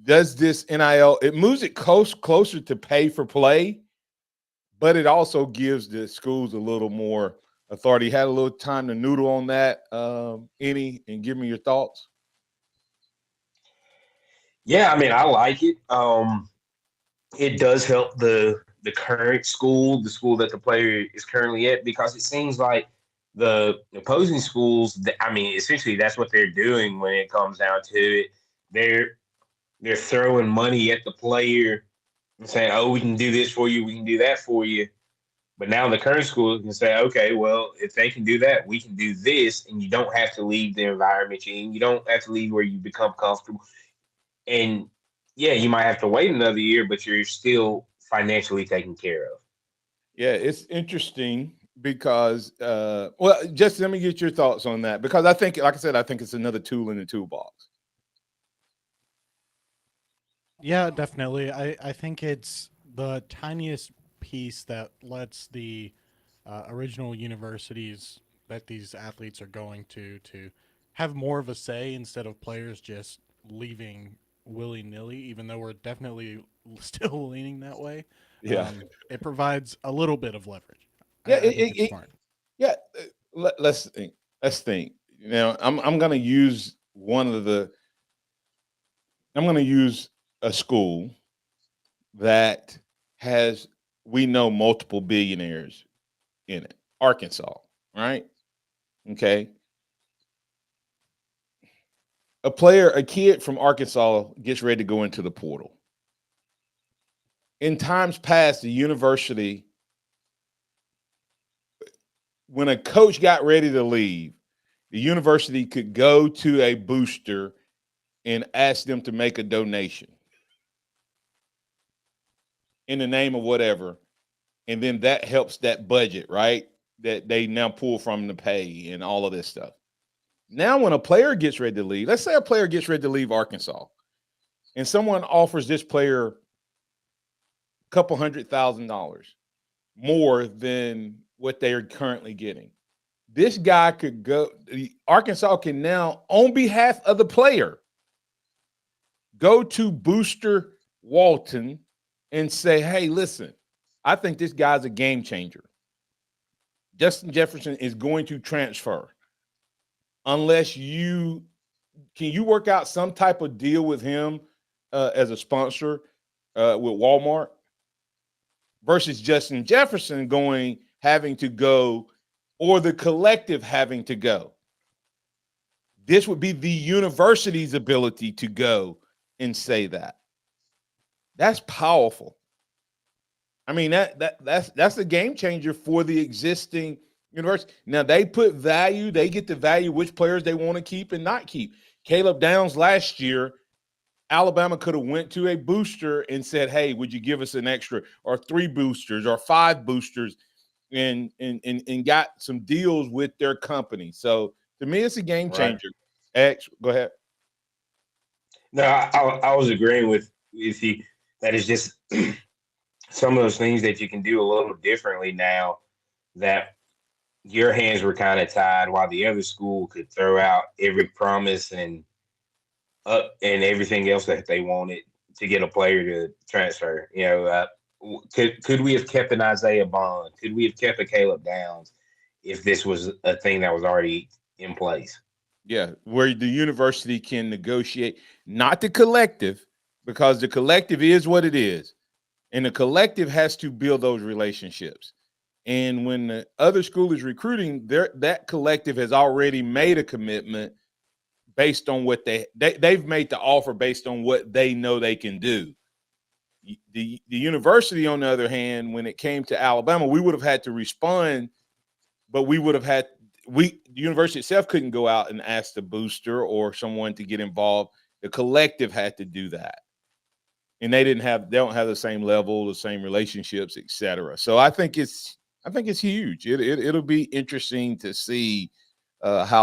does this NIL, it moves it closer to pay for play, but it also gives the schools a little more authority. Had a little time to noodle on that, and give me your thoughts. Yeah, I mean, I like it. It does help the current school, the school that the player is currently at, because it seems like the opposing schools. I mean, essentially, that's what they're doing when it comes down to it. They're they're throwing money at the player and saying, "Oh, we can do this for you, we can do that for you." But now the current school can say, "Okay, well, if they can do that, we can do this," and you don't have to leave the environment you're in. You don't have to leave where you become comfortable. And yeah, you might have to wait another year, but you're still financially taken care of. Yeah, it's interesting because, well, just let me get your thoughts on that because I think, like I said, I think it's another tool in the toolbox. Yeah, definitely. I think it's the tiniest piece that lets the original universities that these athletes are going to have more of a say instead of players just leaving willy nilly. Even though we're definitely still leaning that way, Yeah, it provides a little bit of leverage. yeah, I think it's smart. yeah. Let's think. Let's think. Now, I'm going to use one of the. I'm going to use a school that has, we know, multiple billionaires in it. Arkansas, right? Okay. A kid from Arkansas gets ready to go into the portal. In times past, the university, when a coach got ready to leave, the university could go to a booster and ask them to make a donation in the name of whatever. And then that helps that budget, right? That they now pull from the pay and all of this stuff. Now, when a player gets ready to leave, let's say a player gets ready to leave Arkansas and someone offers this player a couple $100,000 more than what they are currently getting. This guy could go, Arkansas can now, on behalf of the player, go to Booster Walton and say, hey, listen, I think this guy's a game changer. Justin Jefferson is going to transfer unless you work out some type of deal with him as a sponsor with Walmart versus Justin Jefferson having to go or the collective having to go. This would be the university's ability to go and say that. That's powerful. I mean, that's a game changer for the existing university. Now they they get to value which players they want to keep and not keep. Caleb Downs last year, Alabama could have went to a booster and said, hey, would you give us an extra or 3 boosters or 5 boosters and got some deals with their company. So to me, it's a game Right. changer. X, go ahead. No, I was agreeing with you. That is just some of those things that you can do a little differently now that your hands were kind of tied while the other school could throw out every promise and everything else that they wanted to get a player to transfer. Could we have kept an Isaiah Bond? Could we have kept a Caleb Downs if this was a thing that was already in place? Yeah, where the university can negotiate, not the collective, because the collective is what it is. And the collective has to build those relationships. And when the other school is recruiting, that collective has already made a commitment based on what they've made the offer based on what they know they can do. The university, on the other hand, when it came to Alabama, we would have had to respond, but we would have had the university itself couldn't go out and ask the booster or someone to get involved. The collective had to do that. And they don't have the same level, the same relationships, et cetera. So I think it's huge. It'll be interesting to see how